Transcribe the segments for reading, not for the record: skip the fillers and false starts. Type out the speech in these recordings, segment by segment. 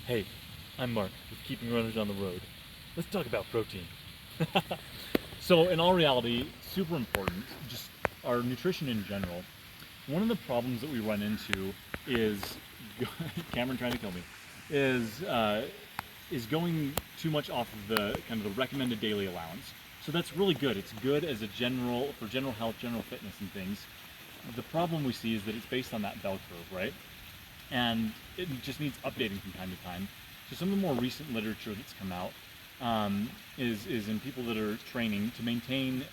Hey, I'm Mark with Keeping Runners on the Road. Let's talk about protein. So, in all reality, super important, just our nutrition in general. One of the problems that we run into is Cameron trying to kill me is going too much off of the kind of the recommended daily allowance. So that's really good. It's good as a general for general health, general fitness, and things. The problem we see is that it's based on that bell curve, right? And it just needs updating from time to time. So some of the more recent literature that's come out is in people that are training to maintain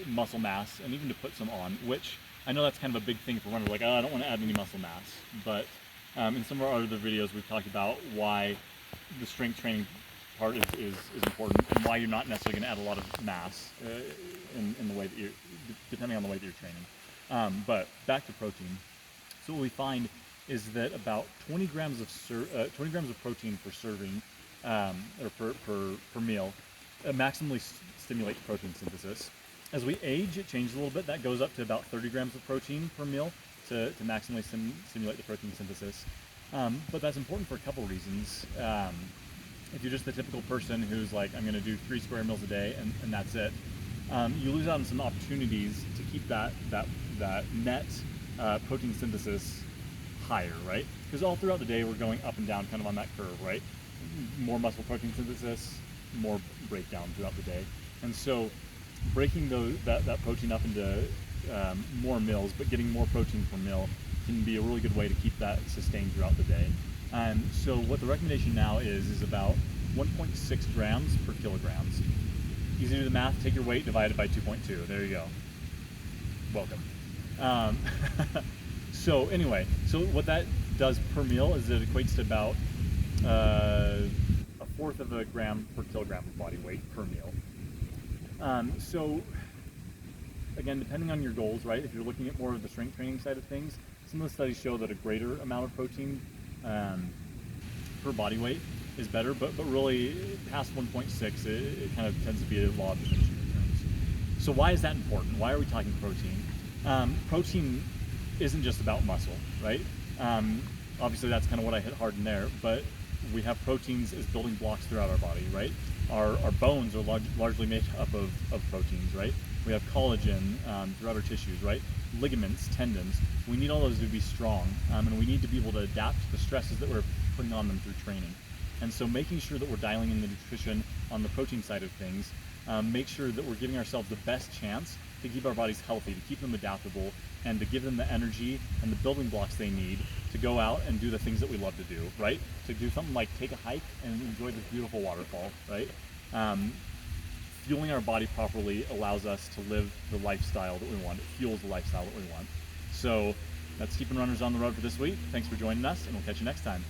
muscle mass and even to put some on, which I know that's kind of a big thing for runners, like, oh, I don't want to add any muscle mass. But in some of our other videos, we've talked about why the strength training part is important and why you're not necessarily going to add a lot of mass in the way that you're, depending on the way that you're training. But back to protein. So what we find is that about 20 grams of 20 grams of protein per serving or per meal maximally stimulates protein synthesis. As we age, it changes a little bit. That goes up to about 30 grams of protein per meal to maximally stimulate the protein synthesis. But that's important for a couple reasons. If you're just the typical person who's like, I'm going to do 3 square meals a day and that's it, you lose out on some opportunities to keep that net protein synthesis higher, right? Because all throughout the day we're going up and down kind of on that curve, right? More muscle protein synthesis, more breakdown throughout the day. And so breaking that protein up into more meals, but getting more protein per meal can be a really good way to keep that sustained throughout the day. So what the recommendation now is about 1.6 grams per kilograms. Easy to do the math, take your weight, divide it by 2.2. There you go. Welcome. So anyway, so what that does per meal is it equates to about a fourth of a gram per kilogram of body weight per meal. So again, depending on your goals, right? If you're looking at more of the strength training side of things, some of the studies show that a greater amount of protein per body weight is better, but really past 1.6, it kind of tends to be a law of diminishing returns. So why is that important? Why are we talking protein? Protein isn't just about muscle, right? Obviously that's kind of what I hit hard in there, but we have proteins as building blocks throughout our body, right? Our bones are largely made up of proteins, right? We have collagen throughout our tissues, right? Ligaments, tendons. We need all those to be strong, and we need to be able to adapt to the stresses that we're putting on them through training. And so making sure that we're dialing in the nutrition on the protein side of things, make sure that we're giving ourselves the best chance to keep our bodies healthy, to keep them adaptable, and to give them the energy and the building blocks they need to go out and do the things that we love to do, right? To do something like take a hike and enjoy this beautiful waterfall, right? Fueling our body properly allows us to live the lifestyle that we want. It fuels the lifestyle that we want. So that's Keeping Runners on the Road for this week. Thanks for joining us, and we'll catch you next time.